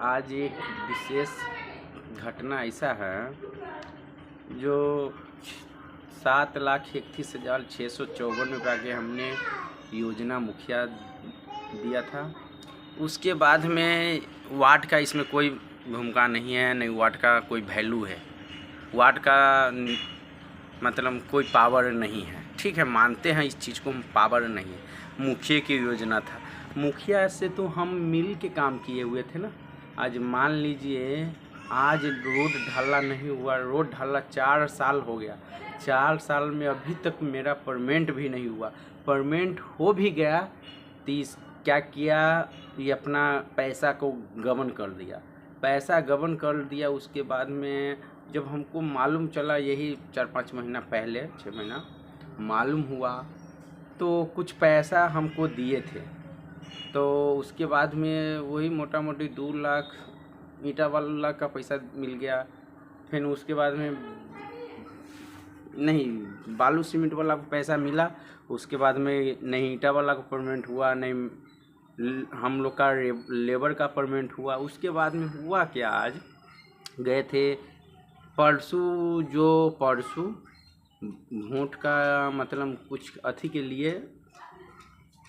आज एक विशेष घटना ऐसा है जो 7,31,654 रुपये के हमने योजना मुखिया दिया था। उसके बाद में वार्ड का इसमें कोई भूमिका नहीं है, नहीं वार्ड का कोई वैल्यू है, वार्ड का मतलब कोई पावर नहीं है। ठीक है, मानते हैं इस चीज़ को, हम पावर नहीं है। मुखिया की योजना था, मुखिया से तो हम मिल के काम किए हुए थे ना। आज मान लीजिए आज रोड ढाला नहीं हुआ, रोड ढाला 4 साल हो गया, 4 साल में अभी तक मेरा परमेंट भी नहीं हुआ। परमेंट हो भी गया तो क्या किया, ये अपना पैसा को गबन कर दिया, पैसा गबन कर दिया। उसके बाद में जब हमको मालूम चला, यही 4-5 महीना पहले, 6 महीना मालूम हुआ, तो कुछ पैसा हमको दिए थे। तो उसके बाद में वही मोटा मोटी 2 लाख ईंटा वाला का पैसा मिल गया। फिर उसके बाद में नहीं बालू सीमेंट वाला को पैसा मिला। उसके बाद में नहीं ईंटा वाला का परमेंट हुआ, नहीं हम लोग का लेबर का परमेंट हुआ। उसके बाद में हुआ क्या, आज गए थे परसों वोट का मतलब कुछ अथी के लिए,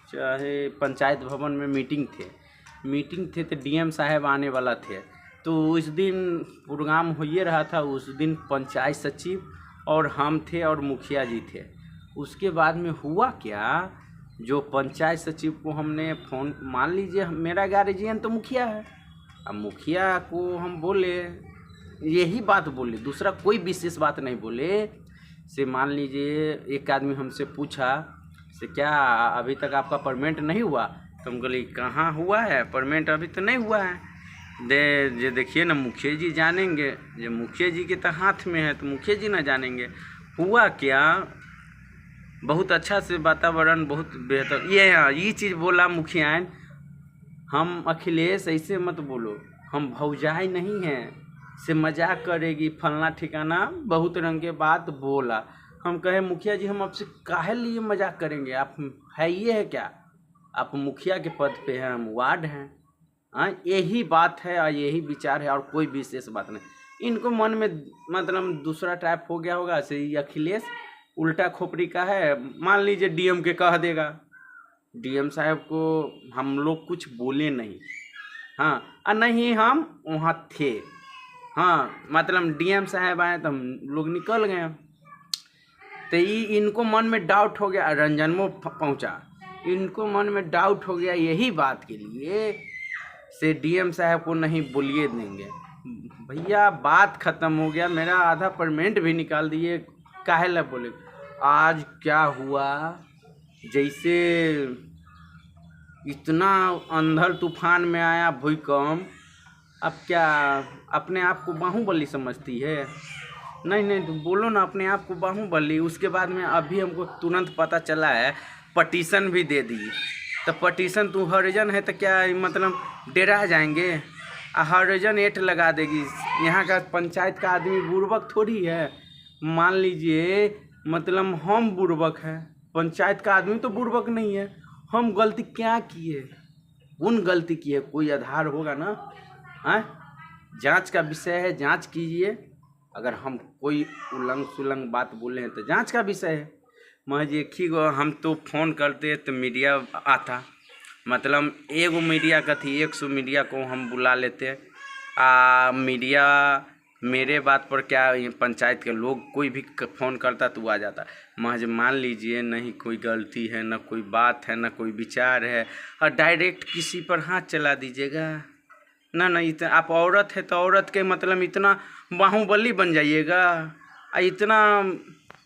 चाहे पंचायत भवन में मीटिंग थे तो डीएम साहब आने वाला थे। तो उस दिन प्रोग्राम हो ही रहा था। उस दिन पंचायत सचिव और हम थे और मुखिया जी थे। उसके बाद में हुआ क्या, जो पंचायत सचिव को हमने फ़ोन, मान लीजिए मेरा गार्जियन तो मुखिया है, अब मुखिया को हम बोले, यही बात बोले, दूसरा कोई विशेष बात नहीं बोले। से मान लीजिए एक आदमी हमसे पूछा से क्या अभी तक आपका परमेंट नहीं हुआ, तो हम बोले कहाँ हुआ है, परमेंट अभी तो नहीं हुआ है। ये देखिए ना, मुखिया जी जानेंगे, जो मुखिया जी के तो हाथ में है, तो मुखिया जी ना जानेंगे। हुआ क्या, बहुत अच्छा से वातावरण बहुत बेहतर, ये चीज़ बोला मुखिया, हम अखिलेश ऐसे मत बोलो, हम भौजाई नहीं हैं से मजाक करेगी फलना ठिकाना, बहुत रंग के बात बोला। हम कहे मुखिया जी हम आपसे काहे लिए मजाक करेंगे, आप है ये है क्या, आप मुखिया के पद पे हैं, हम वार्ड हैं। हाँ, यही बात है और यही विचार है और कोई विशेष बात नहीं। इनको मन में मतलब दूसरा टाइप हो गया होगा। से अखिलेश उल्टा खोपड़ी का है, मान लीजिए डीएम के कह देगा, डीएम साहब को हम लोग कुछ बोले नहीं। हाँ, और नहीं हम वहाँ थे। हाँ, मतलब डीएम साहब आए तो हम लोग निकल गए। तो इनको मन में डाउट हो गया, रंजनमो पहुँचा, इनको मन में डाउट हो गया यही बात के लिए से डीएम साहब को नहीं बोलिए देंगे। भैया बात ख़त्म हो गया, मेरा आधा परमेंट भी निकाल दिए, काहे ला बोले। आज क्या हुआ, जैसे इतना अंधड़ तूफान में आया भूकंप, अब क्या अपने आप को बाहुबली समझती है? नहीं तो बोलो ना अपने आप को बाहुबली। उसके बाद में अभी हमको तुरंत पता चला है पटिशन भी दे दी। तो पटिशन तू हरिजन है तो क्या मतलब डेरा जाएंगे, हरिजन एट लगा देगी। यहाँ का पंचायत का आदमी बुर्बक थोड़ी है। मान लीजिए मतलब हम बुर्बक हैं, पंचायत का आदमी तो बुर्बक नहीं है। हम गलती क्या किए, उन गलती की है, कोई आधार होगा ना। हाँ, जांच का विषय है, जांच कीजिए। अगर हम कोई उलंग सुलंग बात बोले हैं तो जांच का विषय है। महज एक ही गो हम तो फ़ोन करते तो मीडिया आता, मतलब एगो मीडिया का थी, 100 मीडिया को हम बुला लेते। मीडिया मेरे बात पर क्या, पंचायत के लोग कोई भी फ़ोन करता तो वो आ जाता। महज मान लीजिए नहीं कोई गलती है, ना कोई बात है, ना कोई विचार है, और डायरेक्ट किसी पर हाथ चला दीजिएगा ना। इतना आप औरत है तो औरत के मतलब इतना बाहुबली बन जाइएगा। इतना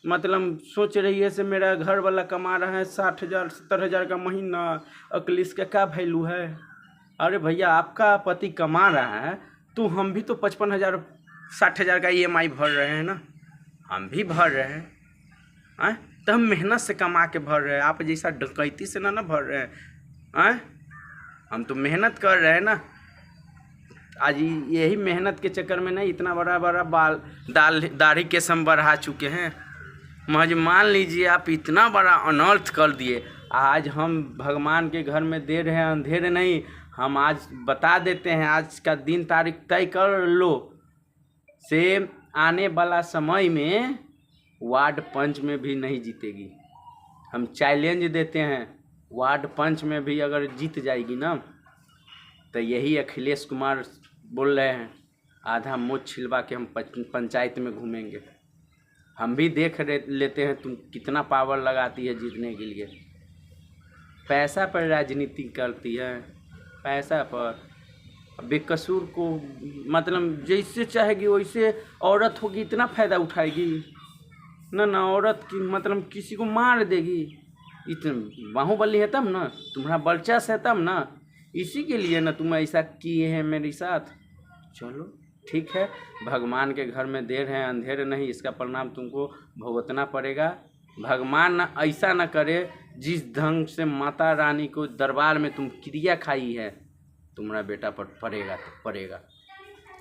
मतलब सोच रही है से मेरा घर वाला कमा रहा है 60,000 70,000 का महीना, अखिलेश का क्या वैल्यू है। अरे भैया आपका पति कमा रहा है तो हम भी तो 55,000 60,000 का EMI भर रहे हैं ना, हम भी भर रहे हैं। तो हम मेहनत से कमा के भर रहे हैं, आप जैसा डकैती से ना भर रहे हैं। हम तो मेहनत कर रहे हैं ना। आज यही मेहनत के चक्कर में नहीं इतना बड़ा बाल दाढ़ी के सम बढ़ा चुके हैं। महज मान लीजिए आप इतना बड़ा अनर्थ कर दिए। आज हम भगवान के घर में दे रहे हैं, अंधेरे नहीं, हम आज बता देते हैं, आज का दिन तारीख तय कर लो से आने वाला समय में वार्ड पंच में भी नहीं जीतेगी। हम चैलेंज देते हैं, वार्ड पंच में भी अगर जीत जाएगी ना तो यही अखिलेश कुमार बोल रहे हैं, आधा मोच छिलवा के हम पंचायत में घूमेंगे। हम भी देख लेते हैं तुम कितना पावर लगाती है जीतने के लिए। पैसा पर राजनीति करती है, पैसा पर। बेकसूर को मतलब जैसे चाहेगी वैसे औरत होगी, इतना फ़ायदा उठाएगी ना औरत की मतलब किसी को मार देगी। इतना बाहुबली है तब ना, तुम्हारा वर्चस्व है तब ना, इसी के लिए ना तुम ऐसा किए हैं मेरे साथ। चलो ठीक है, भगवान के घर में देर है अंधेर नहीं, इसका परिणाम तुमको भुगतना पड़ेगा। भगवान ना ऐसा ना करे जिस ढंग से माता रानी को दरबार में तुम क्रिया खाई है, तुम्हारा बेटा पर पड़ेगा तो पड़ेगा।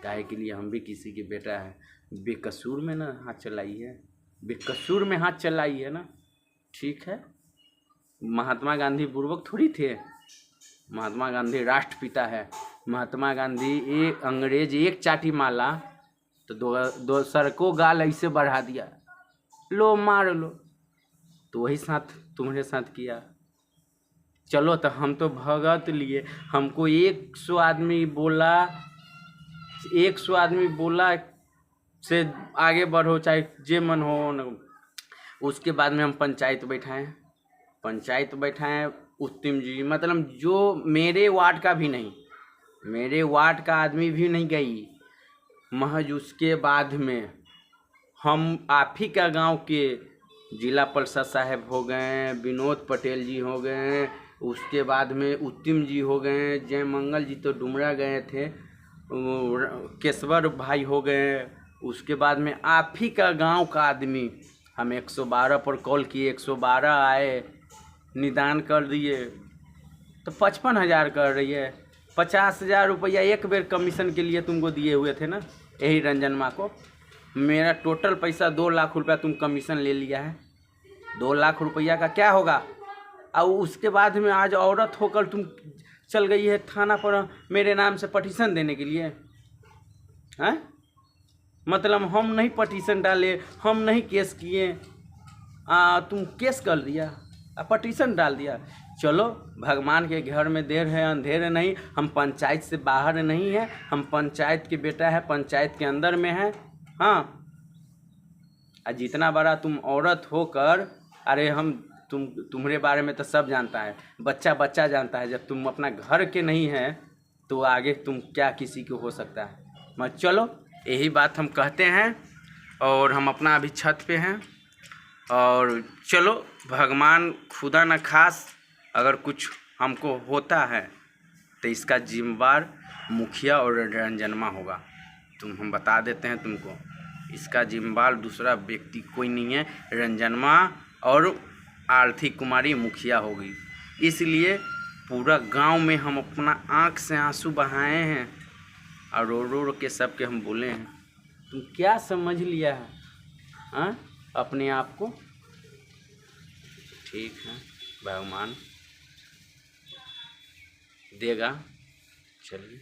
काहे के लिए हम भी किसी के बेटा है। बेकसूर में ना हाथ चलाई है, बेकसूर में हाथ चलाई है ना। ठीक है, महात्मा गांधी बुर्बक थोड़ी थे। महात्मा गांधी राष्ट्रपिता है। महात्मा गांधी एक अंग्रेज एक चाटी माला तो दो सर को गाल ऐसे बढ़ा दिया, लो मार लो। तो वही साथ तुम्हारे साथ किया। चलो तो हम तो भगत लिए, हमको 100 आदमी बोला, 100 आदमी बोला से आगे बढ़ो चाहे जे मन हो न। उसके बाद में हम पंचायत बैठाएं उत्तम जी, मतलब जो मेरे वार्ड का भी नहीं, मेरे वार्ड का आदमी भी नहीं गई। महज उसके बाद में हम आप ही का गांव के जिला परिषद साहब हो गए, विनोद पटेल जी हो गए, उसके बाद में उत्तम जी हो गए, जय मंगल जी तो डुमरा गए थे, केशवर भाई हो गए। उसके बाद में आप ही का गांव का आदमी, हम 112 पर कॉल किए, 112 आए, निदान कर दिए। तो 55,000 कर रही है। 50,000 रुपया एक बेर कमीशन के लिए तुमको दिए हुए थे ना, यही रंजन माँ को। मेरा टोटल पैसा 2 लाख रुपया तुम कमीशन ले लिया है। 2 लाख रुपया का क्या होगा? और उसके बाद में आज औरत होकर तुम चल गई है थाना पर मेरे नाम से पटिशन देने के लिए। हैं? मतलब हम नहीं पटिशन डाले, हम नहीं केस किए, तुम केस कर दिया, पटिशन डाल दिया। चलो भगवान के घर में देर है अंधेर नहीं। हम पंचायत से बाहर नहीं है, हम पंचायत के बेटा है, पंचायत के अंदर में है। हाँ, जितना बड़ा तुम औरत होकर, अरे हम तुम्हारे बारे में तो सब जानता है, बच्चा जानता है। जब तुम अपना घर के नहीं है तो आगे तुम क्या किसी को हो सकता है। मत चलो, यही बात हम कहते हैं। और हम अपना अभी छत पे हैं। और चलो भगवान खुदा न खास अगर कुछ हमको होता है तो इसका जिम्मेवार मुखिया और रंजनमा होगा। हम बता देते हैं तुमको, इसका जिम्मेवार दूसरा व्यक्ति कोई नहीं है, रंजनमा और आरती कुमारी मुखिया होगी। इसलिए पूरा गांव में हम अपना आँख से आंसू बहाए हैं और रो रो के सबके हम बोले हैं। तुम क्या समझ लिया है अपने आप को? ठीक है, भगवान देगा। चलिए।